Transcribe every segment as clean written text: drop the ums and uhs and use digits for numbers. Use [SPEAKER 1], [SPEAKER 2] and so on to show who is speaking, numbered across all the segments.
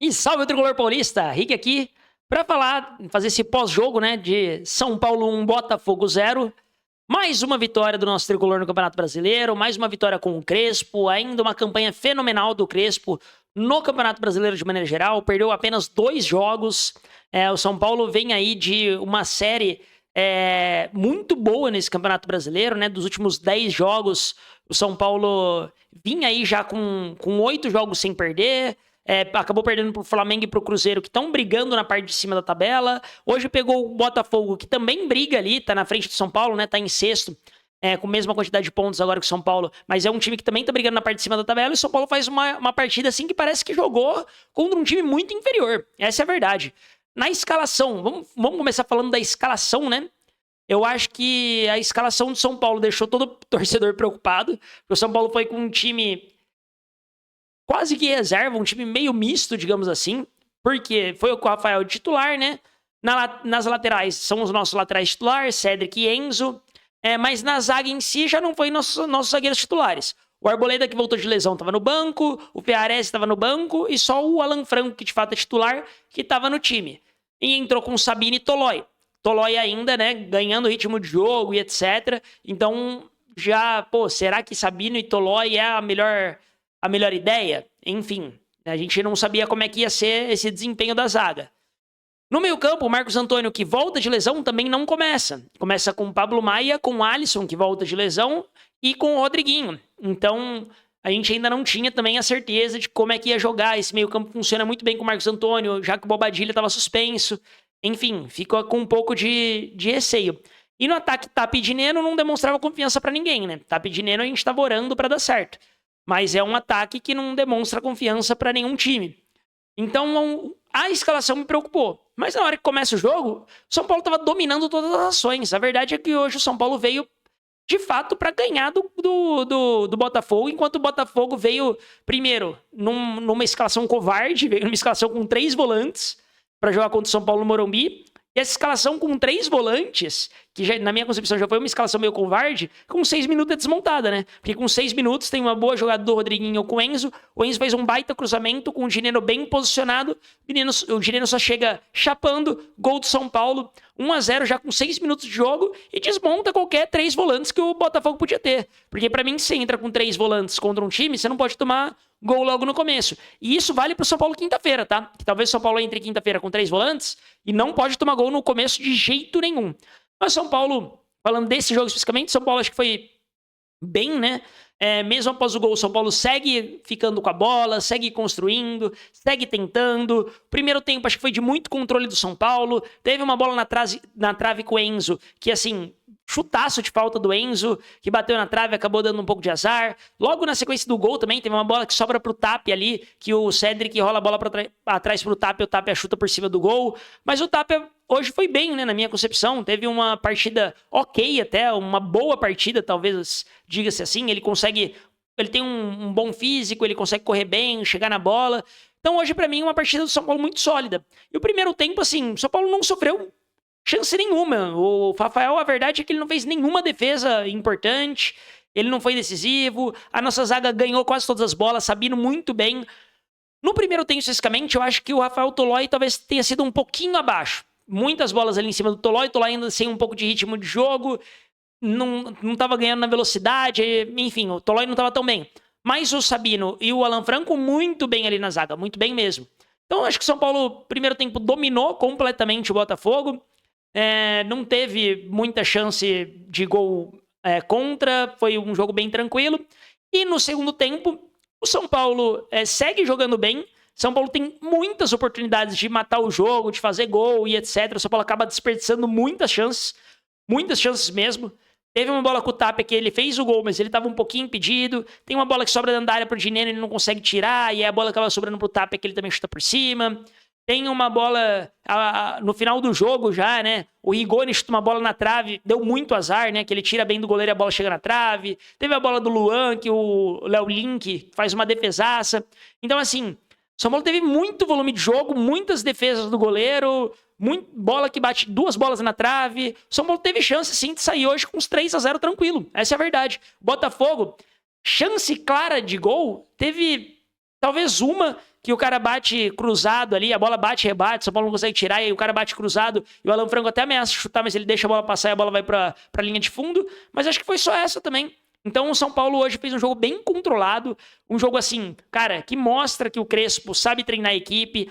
[SPEAKER 1] E salve o Tricolor Paulista, Rick aqui, para fazer esse pós-jogo, né, de São Paulo 1, Botafogo 0. Mais uma vitória do nosso Tricolor no Campeonato Brasileiro, mais uma vitória com o Crespo, ainda uma campanha fenomenal do Crespo no Campeonato Brasileiro de maneira geral, perdeu apenas 2 jogos. O São Paulo vem aí de uma série muito boa nesse Campeonato Brasileiro, né, dos últimos 10 jogos, o São Paulo vinha aí já com 8 jogos sem perder. Acabou perdendo pro Flamengo e pro Cruzeiro, que estão brigando na parte de cima da tabela. Hoje pegou o Botafogo, que também briga ali, tá na frente do São Paulo, né? Tá em sexto, com a mesma quantidade de pontos agora que o São Paulo. Mas é um time que também tá brigando na parte de cima da tabela. E o São Paulo faz uma partida assim que parece que jogou contra um time muito inferior. Essa é a verdade. Na escalação, vamos começar falando da escalação, né? Eu acho que a escalação do São Paulo deixou todo torcedor preocupado. Porque o São Paulo foi com um time quase que reserva, um time meio misto, digamos assim, porque foi com o Rafael de titular, né? Nas laterais são os nossos laterais titulares, Cedric e Enzo, mas na zaga em si já não foi nossos zagueiros titulares. O Arboleda, que voltou de lesão, estava no banco, o Peares estava no banco, e só o Alan Franco, que de fato é titular, que estava no time. E entrou com Sabino e Tolói. Tolói ainda, né, ganhando ritmo de jogo e etc. Então, será que Sabino e Tolói é a melhor ideia? Enfim, a gente não sabia como é que ia ser esse desempenho da zaga. No meio-campo, o Marcos Antônio, que volta de lesão, também não começa. Começa com o Pablo Maia, com o Alisson, que volta de lesão, e com o Rodriguinho. Então, a gente ainda não tinha também a certeza de como é que ia jogar. Esse meio-campo funciona muito bem com o Marcos Antônio, já que o Bobadilha estava suspenso. Enfim, ficou com um pouco de receio. E no ataque, Tap e Dineno não demonstrava confiança para ninguém, né? Tap e Dineno a gente estava orando para dar certo. Mas é um ataque que não demonstra confiança para nenhum time. Então, a escalação me preocupou. Mas na hora que começa o jogo, o São Paulo estava dominando todas as ações. A verdade é que hoje o São Paulo veio, de fato, para ganhar do Botafogo, enquanto o Botafogo veio, primeiro, numa escalação covarde, veio numa escalação com 3 volantes para jogar contra o São Paulo no Morumbi. E essa escalação com 3 volantes, que já, na minha concepção já foi uma escalação meio covarde, com 6 minutos é desmontada, né? Porque com 6 minutos tem uma boa jogada do Rodriguinho com o Enzo fez um baita cruzamento com o Dineno bem posicionado, o Dineno só chega chapando, gol do São Paulo, 1-0 já com 6 minutos de jogo e desmonta qualquer 3 volantes que o Botafogo podia ter. Porque para mim, se você entra com 3 volantes contra um time, você não pode tomar gol logo no começo. E isso vale pro São Paulo quinta-feira, tá? Que talvez o São Paulo entre quinta-feira com 3 volantes e não pode tomar gol no começo de jeito nenhum. Mas São Paulo, falando desse jogo especificamente, São Paulo acho que foi bem, né? Mesmo após o gol, o São Paulo segue ficando com a bola, segue construindo, segue tentando. Primeiro tempo acho que foi de muito controle do São Paulo. Teve uma bola na trave com o Enzo, que assim, chutaço de falta do Enzo, que bateu na trave, acabou dando um pouco de azar. Logo na sequência do gol também, teve uma bola que sobra pro Tap ali, que o Cedric rola a bola atrás pro Tap, o Tap chuta por cima do gol. Mas o Tap hoje foi bem, né, na minha concepção. Teve uma partida ok até, uma boa partida, talvez diga-se assim. Ele tem um bom físico, ele consegue correr bem, chegar na bola. Então hoje pra mim é uma partida do São Paulo muito sólida. E o primeiro tempo, assim, o São Paulo não sofreu chance nenhuma. O Rafael, a verdade é que ele não fez nenhuma defesa importante, ele não foi decisivo, a nossa zaga ganhou quase todas as bolas, Sabino muito bem. No primeiro tempo, especificamente, eu acho que o Rafael Tolói talvez tenha sido um pouquinho abaixo. Muitas bolas ali em cima do Tolói ainda sem um pouco de ritmo de jogo, não tava ganhando na velocidade, enfim, o Tolói não tava tão bem. Mas o Sabino e o Alan Franco muito bem ali na zaga, muito bem mesmo. Então acho que o São Paulo, primeiro tempo, dominou completamente o Botafogo, não teve muita chance de gol contra, foi um jogo bem tranquilo. E no segundo tempo, o São Paulo segue jogando bem. São Paulo tem muitas oportunidades de matar o jogo, de fazer gol e etc. O São Paulo acaba desperdiçando muitas chances mesmo. Teve uma bola com o Tapia que ele fez o gol, mas ele estava um pouquinho impedido. Tem uma bola que sobra dentro da área pro Dineno, ele não consegue tirar, e aí a bola acaba sobrando pro Tapia que ele também chuta por cima. Tem uma bola no final do jogo já, né? O Rigoni chuta uma bola na trave, deu muito azar, né? Que ele tira bem do goleiro e a bola chega na trave. Teve a bola do Luan, que o Léo Link faz uma defesaça. Então, assim, São Paulo teve muito volume de jogo, muitas defesas do goleiro, bola que bate 2 bolas na trave. São Paulo teve chance, sim, de sair hoje com uns 3-0 tranquilo. Essa é a verdade. Botafogo, chance clara de gol, teve Talvez uma que o cara bate cruzado ali, a bola bate, rebate, São Paulo não consegue tirar, e aí o cara bate cruzado, e o Alan Franco até ameaça chutar, mas ele deixa a bola passar e a bola vai pra linha de fundo. Mas acho que foi só essa também. Então o São Paulo hoje fez um jogo bem controlado, um jogo assim, cara, que mostra que o Crespo sabe treinar a equipe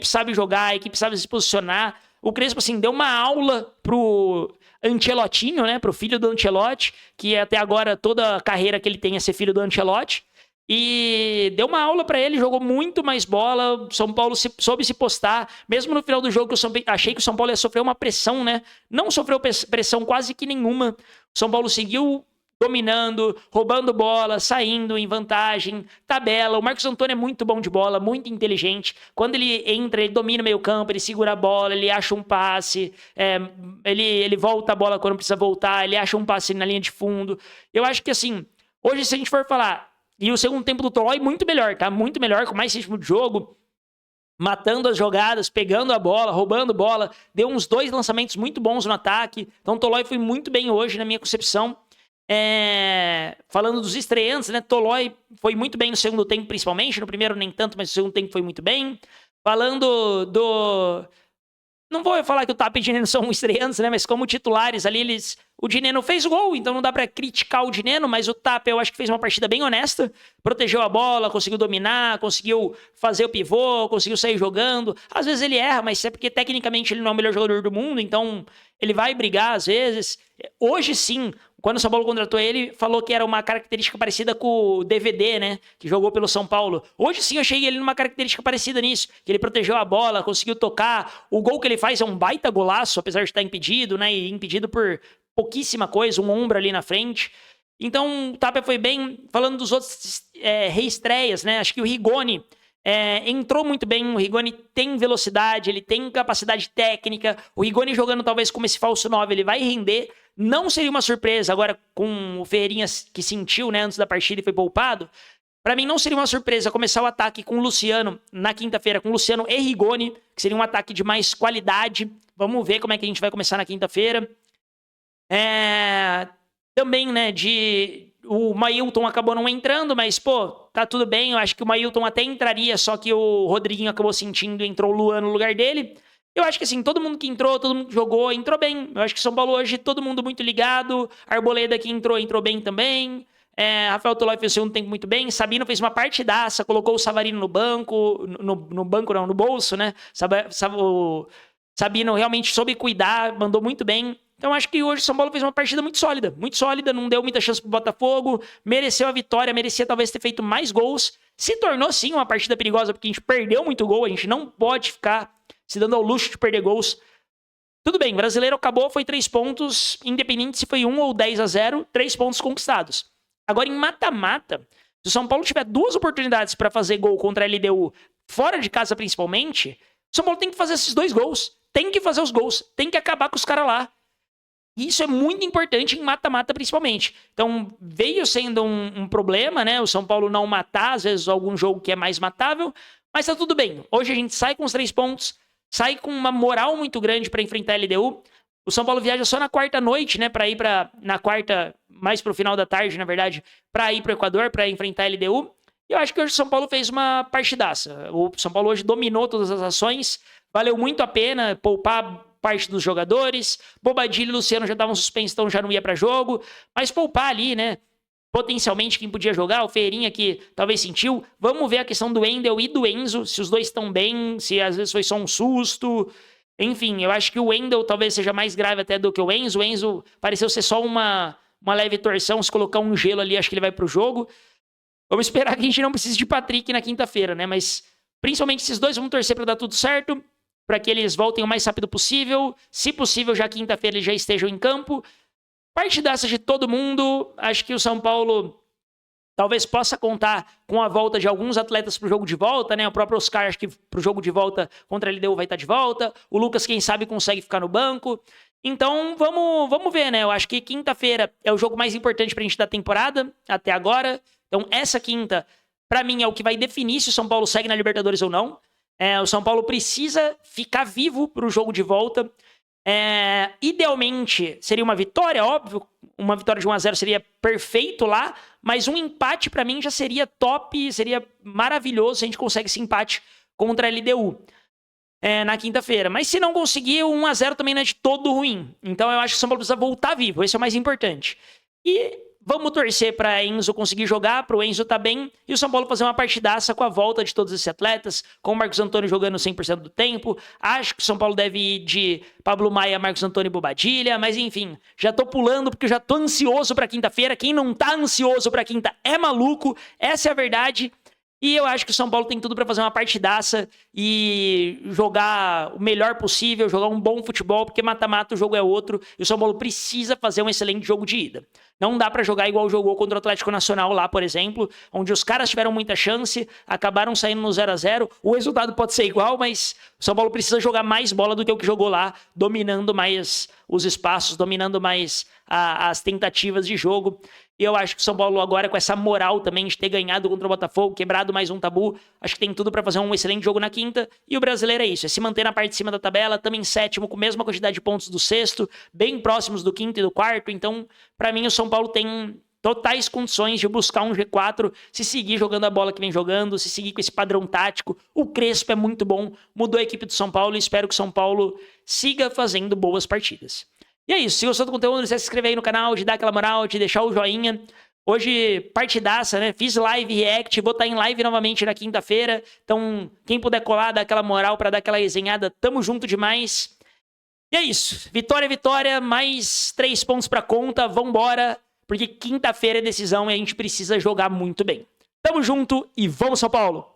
[SPEAKER 1] sabe jogar, a equipe sabe se posicionar. O Crespo, assim, deu uma aula pro Ancelotinho, né, pro filho do Ancelotti, que até agora toda a carreira que ele tem é ser filho do Ancelotti. E deu uma aula pra ele, jogou muito mais bola. São Paulo soube se postar. Mesmo no final do jogo, achei que o São Paulo ia sofrer uma pressão, né? Não sofreu pressão quase que nenhuma. O São Paulo seguiu dominando, roubando bola, saindo em vantagem, tabela. O Marcos Antônio é muito bom de bola, muito inteligente. Quando ele entra, ele domina o meio campo, ele segura a bola, ele acha um passe, ele volta a bola quando precisa voltar, ele acha um passe na linha de fundo. Eu acho que, assim, hoje, se a gente for falar, e o segundo tempo do Tolói muito melhor, tá? Muito melhor, com mais ritmo de jogo, matando as jogadas, pegando a bola, roubando bola, deu uns 2 lançamentos muito bons no ataque. Então o Tolói foi muito bem hoje, na minha concepção. Falando dos estreantes, né? Tolói foi muito bem no segundo tempo, principalmente. No primeiro nem tanto, mas no segundo tempo foi muito bem. Falando do... Não vou falar que o Tapa e o Dineno são estreantes, né? Mas como titulares ali, o Dineno fez o gol, então não dá pra criticar o Dineno, mas o Tapa eu acho que fez uma partida bem honesta. Protegeu a bola, conseguiu dominar, conseguiu fazer o pivô, conseguiu sair jogando. Às vezes ele erra, mas é porque tecnicamente ele não é o melhor jogador do mundo, então ele vai brigar às vezes. Hoje sim, quando o São Paulo contratou ele, falou que era uma característica parecida com o DVD, né? Que jogou pelo São Paulo. Hoje sim eu achei ele numa característica parecida nisso. Que ele protegeu a bola, conseguiu tocar. O gol que ele faz é um baita golaço, apesar de estar impedido, né? E impedido por pouquíssima coisa, um ombro ali na frente. Então o Tapia foi bem. Falando dos outros reestreias, né? Acho que o Rigoni entrou muito bem. O Rigoni tem velocidade, ele tem capacidade técnica. O Rigoni jogando talvez como esse falso 9, ele vai render. Não seria uma surpresa agora com o Ferreirinha que sentiu, né, antes da partida e foi poupado. Pra mim não seria uma surpresa começar o ataque com o Luciano na quinta-feira, com o Luciano e Rigoni, que seria um ataque de mais qualidade. Vamos ver como é que a gente vai começar na quinta-feira. Também, né, o Mailton acabou não entrando, mas, pô, tá tudo bem. Eu acho que o Mailton até entraria, só que o Rodriguinho acabou sentindo e entrou o Luan no lugar dele. Eu acho que, assim, todo mundo que entrou, todo mundo que jogou, entrou bem. Eu acho que São Paulo hoje, todo mundo muito ligado. Arboleda que entrou bem também. Rafael Tolói fez o segundo tempo muito bem. Sabino fez uma partidaça, colocou o Savarino no banco. No banco não, no bolso, né? O Sabino realmente soube cuidar, mandou muito bem. Então acho que hoje o São Paulo fez uma partida muito sólida, não deu muita chance pro Botafogo, mereceu a vitória, merecia talvez ter feito mais gols. Se tornou sim uma partida perigosa, porque a gente perdeu muito gol, a gente não pode ficar se dando ao luxo de perder gols. Tudo bem, brasileiro acabou, foi 3 pontos, independente se foi 1 ou 10-0, 3 pontos conquistados. Agora em mata-mata, se o São Paulo tiver 2 oportunidades para fazer gol contra a LDU, fora de casa principalmente, o São Paulo tem que fazer esses 2 gols, tem que fazer os gols, tem que acabar com os caras lá. E isso é muito importante em mata-mata principalmente. Então veio sendo um problema, né? O São Paulo não matar, às vezes algum jogo que é mais matável, mas tá tudo bem. Hoje a gente sai com os 3 pontos, sai com uma moral muito grande para enfrentar a LDU. O São Paulo viaja só na quarta noite, né? Para ir na quarta, mais pro final da tarde, na verdade, para ir pro Equador, para enfrentar a LDU. E eu acho que hoje o São Paulo fez uma partidaça. O São Paulo hoje dominou todas as ações, valeu muito a pena poupar parte dos jogadores. Bobadilha e Luciano já estavam suspensos, então já não ia para jogo. Mas poupar ali, né? Potencialmente quem podia jogar, o Ferreirinha que talvez sentiu. Vamos ver a questão do Wendel e do Enzo, se os dois estão bem, se às vezes foi só um susto. Enfim, eu acho que o Wendel talvez seja mais grave até do que o Enzo. O Enzo pareceu ser só uma leve torção, se colocar um gelo ali, acho que ele vai pro jogo. Vamos esperar que a gente não precise de Patrick na quinta-feira, né? Mas principalmente esses dois, vamos torcer para dar tudo certo, para que eles voltem o mais rápido possível. Se possível, já quinta-feira eles já estejam em campo. Partidaça de todo mundo. Acho que o São Paulo talvez possa contar com a volta de alguns atletas pro jogo de volta, né? O próprio Oscar, acho que pro jogo de volta contra a LDU vai estar de volta. O Lucas, quem sabe, consegue ficar no banco. Então, vamos ver, né? Eu acho que quinta-feira é o jogo mais importante pra gente da temporada, até agora. Então, essa quinta, pra mim, é o que vai definir se o São Paulo segue na Libertadores ou não. O São Paulo precisa ficar vivo pro jogo de volta. Idealmente, seria uma vitória, óbvio. Uma vitória de 1-0 seria perfeito lá. mas um empate pra mim já seria top, seria maravilhoso se a gente consegue esse empate contra a LDU. Na quinta-feira. Mas se não conseguir, o 1-0 também não é de todo ruim. Então eu acho que o São Paulo precisa voltar vivo. Esse é o mais importante. E vamos torcer para Enzo conseguir jogar, para o Enzo tá bem, e o São Paulo fazer uma partidaça com a volta de todos esses atletas, com o Marcos Antônio jogando 100% do tempo. Acho que o São Paulo deve ir de Pablo Maia, Marcos Antônio e Bobadilha, mas enfim, já tô pulando porque eu já tô ansioso para quinta-feira. Quem não tá ansioso para quinta é maluco, essa é a verdade. E eu acho que o São Paulo tem tudo para fazer uma partidaça e jogar o melhor possível, jogar um bom futebol, porque mata-mata o jogo é outro, e o São Paulo precisa fazer um excelente jogo de ida. Não dá para jogar igual jogou contra o Atlético Nacional lá, por exemplo, onde os caras tiveram muita chance, acabaram saindo no 0-0. O resultado pode ser igual, mas o São Paulo precisa jogar mais bola do que o que jogou lá, dominando mais os espaços, dominando mais as tentativas de jogo. E eu acho que o São Paulo agora, com essa moral também de ter ganhado contra o Botafogo, quebrado mais um tabu, acho que tem tudo para fazer um excelente jogo na quinta. E o brasileiro é isso, é se manter na parte de cima da tabela, também em sétimo, com a mesma quantidade de pontos do sexto, bem próximos do quinto e do quarto. Então, para mim, o São Paulo tem totais condições de buscar um G4, se seguir jogando a bola que vem jogando, se seguir com esse padrão tático. O Crespo é muito bom, mudou a equipe do São Paulo e espero que o São Paulo siga fazendo boas partidas. E é isso, se gostou do conteúdo, não esquece de se inscrever aí no canal, de dar aquela moral, de deixar o joinha. Hoje, partidaça, né? Fiz live react, vou estar em live novamente na quinta-feira. Então, quem puder colar, dar aquela moral pra dar aquela resenhada, tamo junto demais. E é isso, vitória, vitória, mais 3 pontos pra conta, vambora. Porque quinta-feira é decisão e a gente precisa jogar muito bem. Tamo junto e vamos, São Paulo!